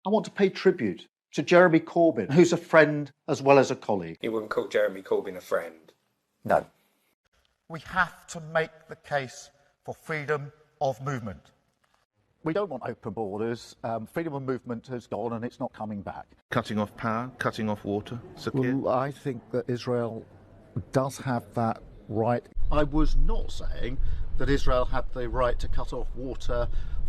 I want to pay tribute to Jeremy Corbyn, who's a friend as well as a colleague. You wouldn't call Jeremy Corbyn a friend? No. We have to make the case for freedom of movement. We don't want open borders. Freedom of movement has gone and it's not coming back. Cutting off power, cutting off water, Sir Keir? Well, I think that Israel does have that right. I was not saying that Israel had the right to cut off water,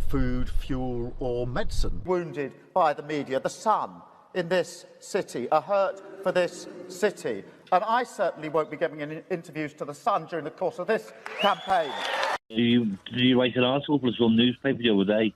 food, fuel or medicine. Wounded by the media, the Sun in this city, a hurt for this city. And I certainly won't be giving any interviews to the Sun during the course of this campaign. Did you write an article for some newspaper the other day?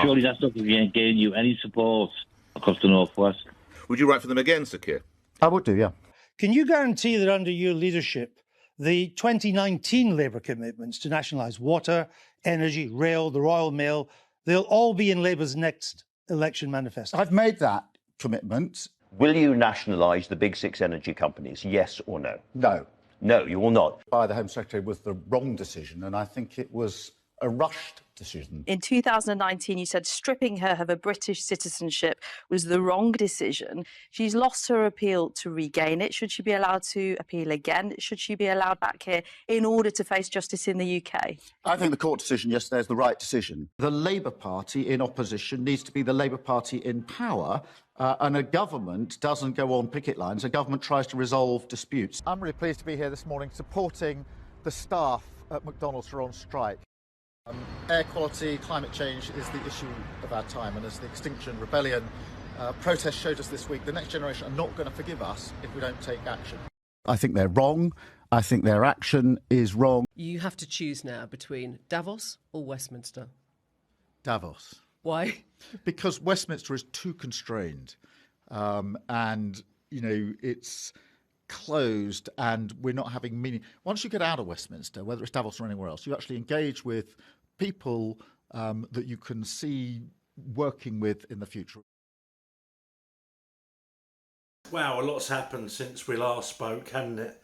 Surely that's not going to gain you any support across the Northwest. Would you write for them again, Sir Keir? I would do, yeah. Can you guarantee that under your leadership, the 2019 Labour commitments to nationalise water, energy, rail, the Royal Mail, they'll all be in Labour's next election manifesto? I've made that commitment. Will you nationalise the big six energy companies, yes or no? No. No, you will not. By the Home Secretary was the wrong decision, and I think it was a rushed decision. In 2019, you said stripping her of her British citizenship was the wrong decision. She's lost her appeal to regain it. Should she be allowed to appeal again? Should she be allowed back here in order to face justice in the UK? I think the court decision yesterday is the right decision. The Labour Party in opposition needs to be the Labour Party in power, and a government doesn't go on picket lines. A government tries to resolve disputes. I'm really pleased to be here this morning supporting the staff at McDonald's who are on strike. Air quality, climate change is the issue of our time, and as the Extinction Rebellion protest showed us this week, the next generation are not going to forgive us if we don't take action. I think they're wrong. I think their action is wrong. You have to choose now between Davos or Westminster. Davos. Why? Because Westminster is too constrained, and, you know, it's closed and we're not having meaning. Once you get out of Westminster, whether it's Davos or anywhere else, you actually engage with people that you can see working with in the future. Wow, a lot's happened since we last spoke, hasn't it?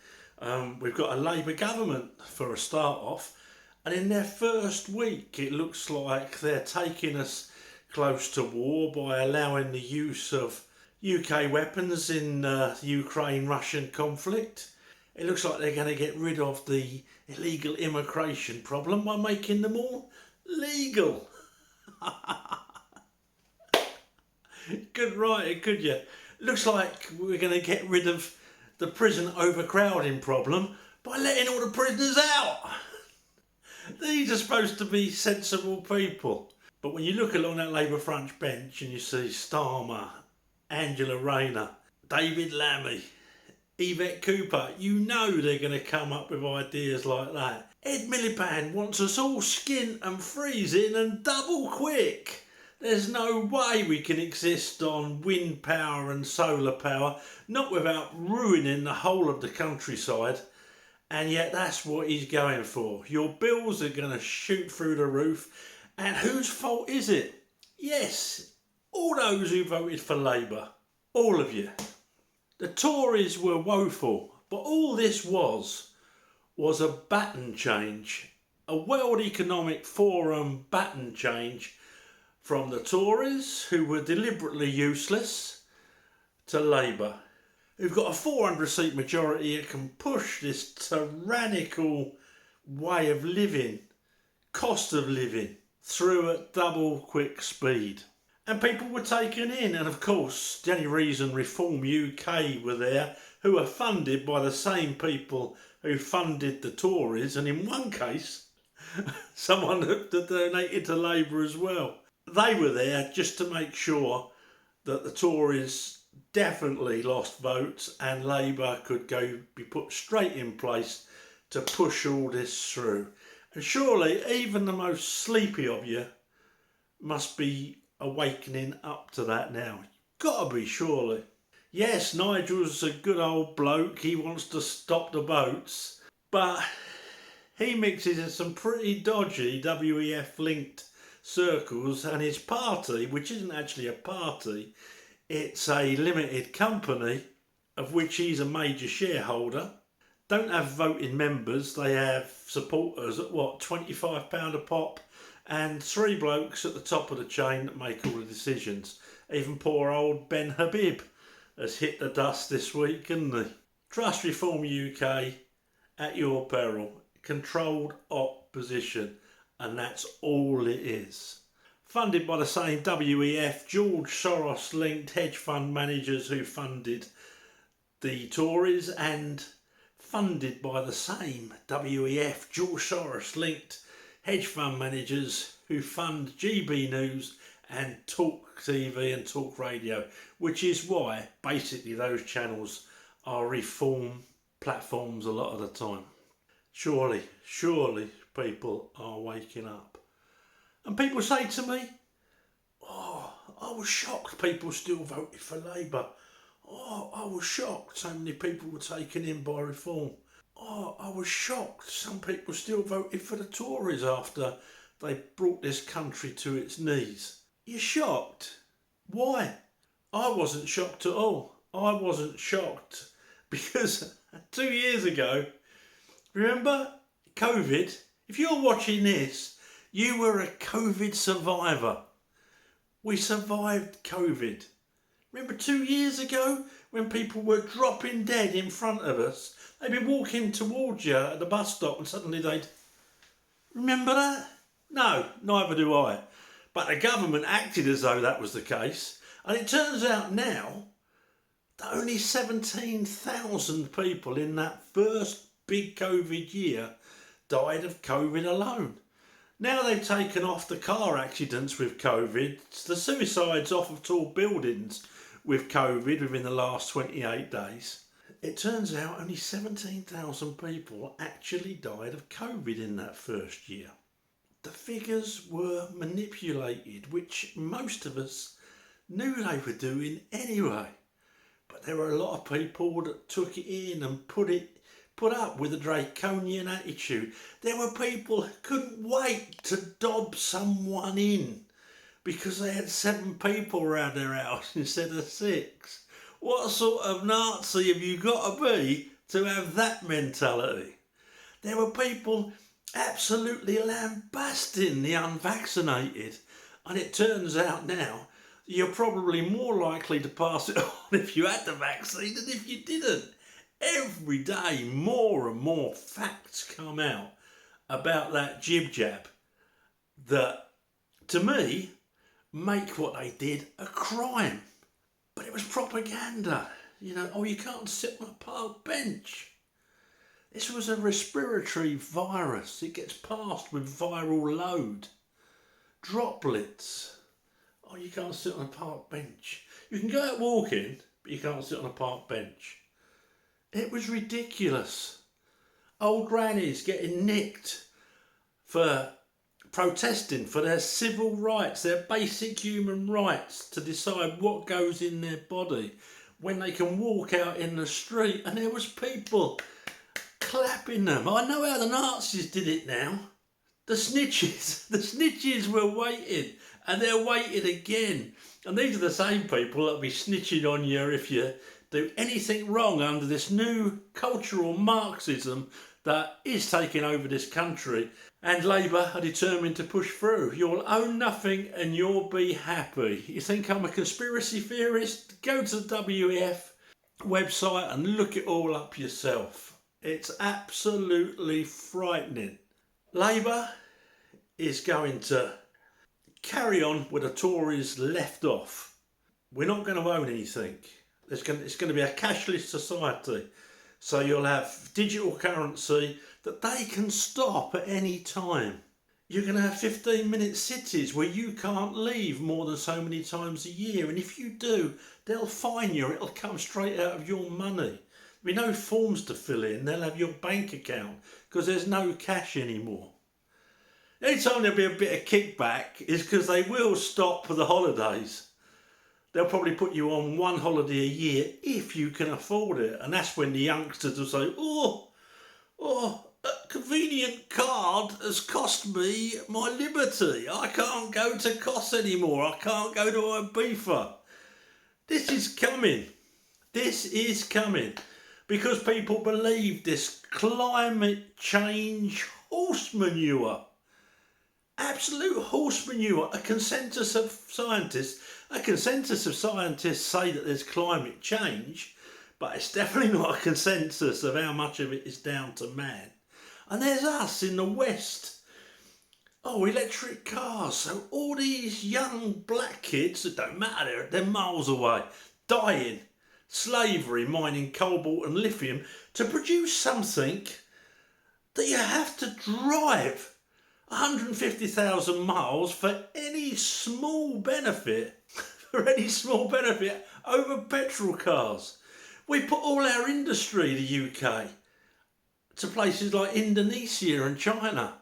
We've got a Labour government for a start off, and in their first week it looks like they're taking us close to war by allowing the use of UK weapons in the Ukraine-Russian conflict. It looks like they're going to get rid of the illegal immigration problem by making them all legal. Couldn't write it, could you? Looks like we're going to get rid of the prison overcrowding problem by letting all the prisoners out. These are supposed to be sensible people. But when you look along that Labour front bench and you see Starmer, Angela Rayner, David Lammy, Yvette Cooper, you know they're going to come up with ideas like that. Ed Miliband wants us all skint and freezing and double quick. There's no way we can exist on wind power and solar power, not without ruining the whole of the countryside. And yet that's what he's going for. Your bills are going to shoot through the roof. And whose fault is it? Yes, all those who voted for Labour. All of you. The Tories were woeful, but all this was a baton change. A World Economic Forum baton change from the Tories, who were deliberately useless, to Labour, who've got a 400-seat majority that can push this tyrannical way of living, cost of living, through at double quick speed. And people were taken in, and of course the only reason Reform UK were there, who are funded by the same people who funded the Tories, and in one case someone that donated to Labour as well. They were there just to make sure that the Tories definitely lost votes and Labour could be put straight in place to push all this through. And surely even the most sleepy of you must be awakening up to that now. Gotta be, surely. Yes, Nigel's a good old bloke. He wants to stop the boats, but he mixes in some pretty dodgy WEF-linked circles, and his party, which isn't actually a party, it's a limited company of which he's a major shareholder, don't have voting members. They have supporters at £25 a pop and three blokes at the top of the chain that make all the decisions. Even poor old Ben Habib has hit the dust this week, hasn't he? Trust Reform UK at your peril. Controlled opposition, and that's all it is. Funded by the same WEF, George Soros-linked hedge fund managers who funded the Tories, and funded by the same WEF, George Soros-linked hedge fund managers who fund GB News and Talk TV and Talk Radio, which is why basically those channels are reform platforms a lot of the time. Surely people are waking up. And people say to me, oh, I was shocked people still voted for Labour. Oh, I was shocked so many people were taken in by reform. Oh, I was shocked some people still voted for the Tories after they brought this country to its knees. You're shocked? Why? I wasn't shocked at all. I wasn't shocked because 2 years ago, remember COVID? If you're watching this, you were a COVID survivor. We survived COVID. Remember 2 years ago when people were dropping dead in front of us? They'd be walking towards you at the bus stop and suddenly they'd... Remember that? No, neither do I. But the government acted as though that was the case. And it turns out now that only 17,000 people in that first big COVID year died of COVID alone. Now they've taken off the car accidents with COVID, the suicides off of tall buildings with COVID within the last 28 days. It turns out only 17,000 people actually died of COVID in that first year. The figures were manipulated, which most of us knew they were doing anyway. But there were a lot of people that took it in and put up with a draconian attitude. There were people who couldn't wait to dob someone in because they had 7 people around their house instead of 6. What sort of Nazi have you got to be to have that mentality? There were people absolutely lambasting the unvaccinated, and it turns out now you're probably more likely to pass it on if you had the vaccine than if you didn't. Every day more and more facts come out about that jib-jab that, to me, make what they did a crime. But it was propaganda. You know, oh, you can't sit on a park bench. This was a respiratory virus. It gets passed with viral load. Droplets. Oh, you can't sit on a park bench. You can go out walking, but you can't sit on a park bench. It was ridiculous. Old grannies getting nicked for protesting for their civil rights, their basic human rights to decide what goes in their body when they can walk out in the street, and there was people clapping them. I know how the Nazis did it now. The snitches were waiting, and they're waiting again. And these are the same people that'll be snitching on you if you do anything wrong under this new cultural Marxism that is taking over this country, and Labour are determined to push through. You'll own nothing and you'll be happy. You think I'm a conspiracy theorist? Go to the WEF website and look it all up yourself. It's absolutely frightening. Labour is going to carry on with the Tories left off. We're not going to own anything. It's going to be a cashless society. So you'll have digital currency that they can stop at any time. You're going to have 15-minute cities where you can't leave more than so many times a year. And if you do, they'll fine you. It'll come straight out of your money. There'll be no forms to fill in. They'll have your bank account because there's no cash anymore. The only time there'll be a bit of kickback is because they will stop for the holidays. They'll probably put you on one holiday a year if you can afford it. And that's when the youngsters will say, oh, a convenient card has cost me my liberty. I can't go to Kos anymore. I can't go to Ibiza. This is coming. This is coming. Because people believe this climate change horse manure. Absolute horse manure. A consensus of scientists say that there's climate change, but it's definitely not a consensus of how much of it is down to man. And there's us in the West. Oh, electric cars. So all these young black kids that don't matter, they're miles away, dying, slavery, mining cobalt and lithium to produce something that you have to drive 150,000 miles for any small benefit, over petrol cars. We put all our industry, the UK, to places like Indonesia and China.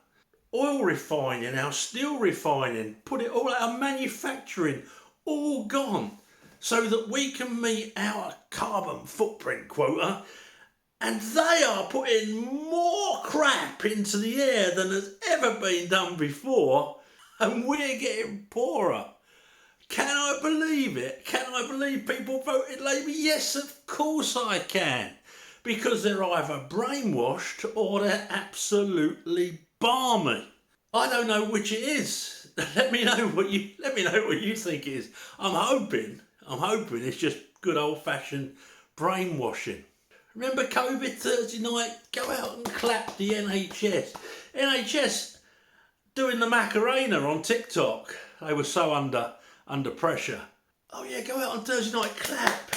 Oil refining, our steel refining, put it all out of manufacturing, all gone, so that we can meet our carbon footprint quota. And they are putting more crap into the air than has ever been done before, and we're getting poorer. Can I believe it? Can I believe people voted Labour? Yes, of course I can. Because they're either brainwashed or they're absolutely balmy. I don't know which it is. Let me know what you think it is. I'm hoping it's just good old-fashioned brainwashing. Remember COVID Thursday night? Go out and clap the NHS. NHS doing the Macarena on TikTok. They were so under pressure. Oh yeah, go out on Thursday night, clap.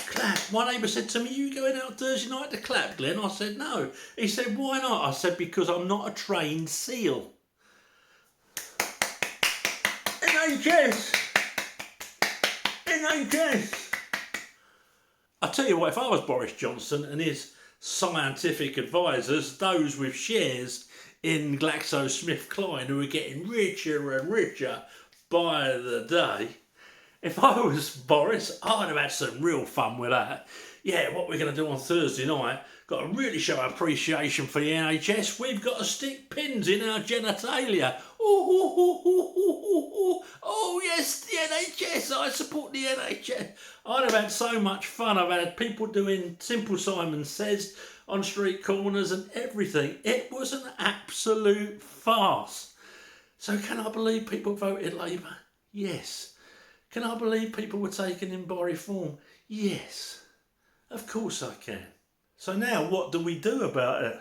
My neighbour said to me, you going out Thursday night to clap, Glenn? I said, no. He said, why not? I said, because I'm not a trained seal. NHS. I tell you what, if I was Boris Johnson and his scientific advisors, those with shares in GlaxoSmithKline who are getting richer and richer by the day, if I was Boris, I'd have had some real fun with that. Yeah, what we're going to do on Thursday night, got to really show appreciation for the NHS. We've got to stick pins in our genitalia. Oh yes, the NHS, I support the NHS. I'd have had so much fun. I've had people doing Simple Simon Says on street corners and everything. It was an absolute farce. So can I believe people voted Labour? Yes. Can I believe people were taken in by reform? Yes. Of course I can. So now what do we do about it?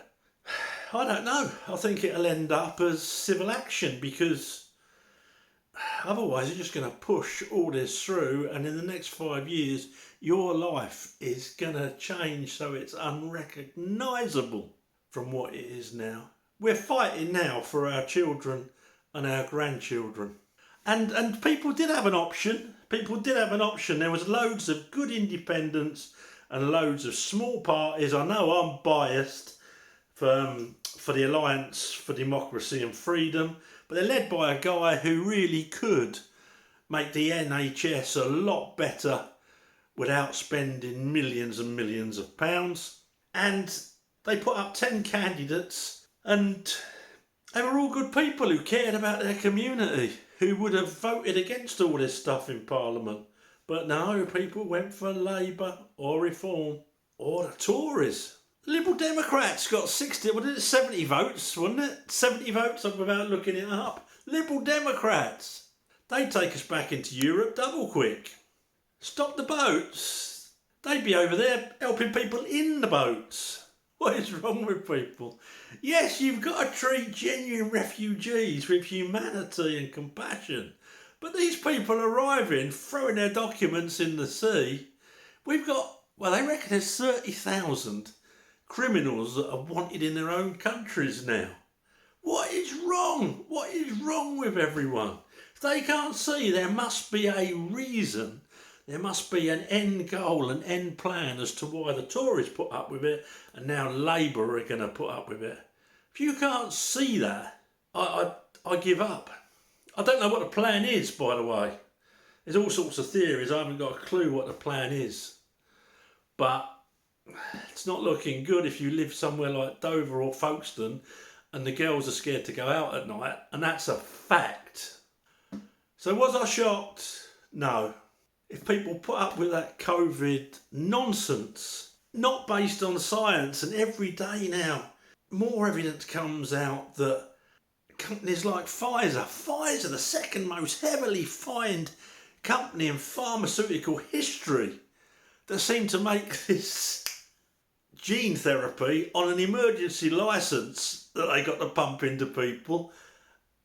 I don't know. I think it'll end up as civil action, because otherwise you're just going to push all this through, and in the next 5 years your life is going to change so it's unrecognisable from what it is now. We're fighting now for our children and our grandchildren. And people did have an option. There was loads of good independents and loads of small parties. I know I'm biased for the Alliance for Democracy and Freedom, but they're led by a guy who really could make the NHS a lot better without spending millions and millions of pounds. And they put up 10 candidates, and they were all good people who cared about their community, who would have voted against all this stuff in Parliament. But no, people went for Labour or Reform or the Tories. The Liberal Democrats got 70 votes, wasn't it? 70 votes without looking it up. Liberal Democrats. They'd take us back into Europe double quick. Stop the boats. They'd be over there helping people in the boats. What is wrong with people? Yes, you've got to treat genuine refugees with humanity and compassion. But these people arriving, throwing their documents in the sea, they reckon there's 30,000 criminals that are wanted in their own countries now. What is wrong? What is wrong with everyone? If they can't see there must be a reason, there must be an end goal, an end plan as to why the Tories put up with it and now Labour are going to put up with it. If you can't see that, I give up. I don't know what the plan is, by the way. There's all sorts of theories. I haven't got a clue what the plan is. But it's not looking good if you live somewhere like Dover or Folkestone and the girls are scared to go out at night. And that's a fact. So was I shocked? No. If people put up with that COVID nonsense, not based on science, and every day now, more evidence comes out that companies like Pfizer, the second most heavily fined company in pharmaceutical history, that seem to make this gene therapy on an emergency licence that they got to pump into people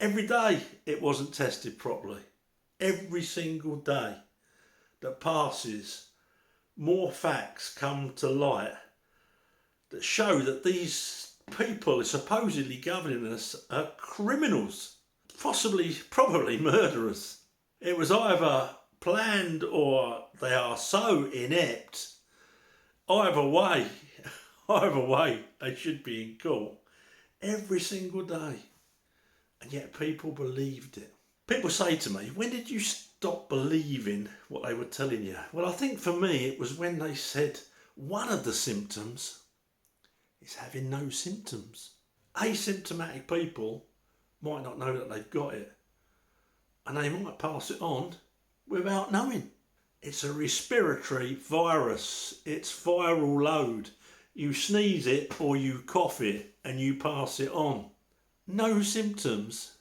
every day. It wasn't tested properly. Every single day that passes, more facts come to light that show that these people supposedly governing us are criminals, probably murderers. It was either planned or they are so inept. Either way, they should be in court every single day. And yet people believed it. People say to me, when did you stop believing what they were telling you? Well, I think for me it was when they said one of the symptoms is having no symptoms. Asymptomatic people might not know that they've got it, and they might pass it on without knowing. It's a respiratory virus. It's viral load. You sneeze it or you cough it and you pass it on. No symptoms.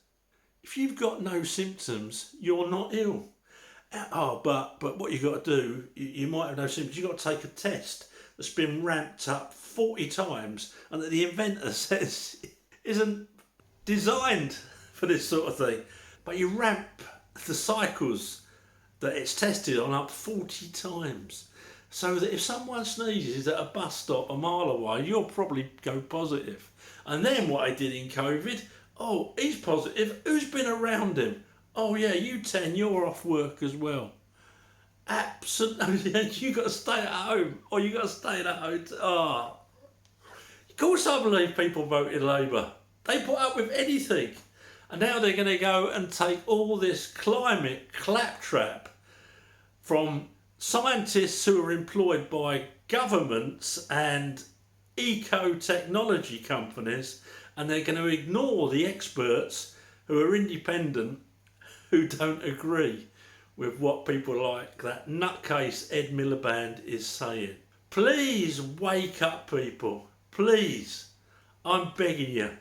If you've got no symptoms, you're not ill. But what you've got to do, you might have no symptoms. You've got to take a test that's been ramped up 40 times and that the inventor says isn't designed for this sort of thing. But you ramp the cycles that it's tested on up 40 times. So that if someone sneezes at a bus stop a mile away, you'll probably go positive. And then what I did in COVID, oh, he's positive. Who's been around him? Oh yeah, you 10, you're off work as well. Absolutely, you got to stay at home, or you got to stay at home. Oh, of course I believe people voted Labour. They put up with anything, and now they're going to go and take all this climate claptrap from scientists who are employed by governments and eco-technology companies, and they're going to ignore the experts who are independent, who don't agree with what people like that nutcase Ed Miliband is saying. Please wake up, people. Please. I'm begging you.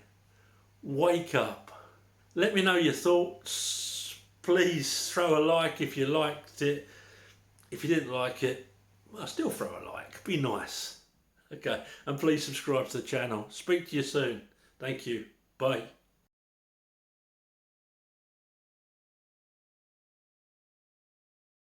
Wake up. Let me know your thoughts. Please throw a like if you liked it. If you didn't like it, well, still throw a like. Be nice. Okay. And please subscribe to the channel. Speak to you soon. Thank you. Bye.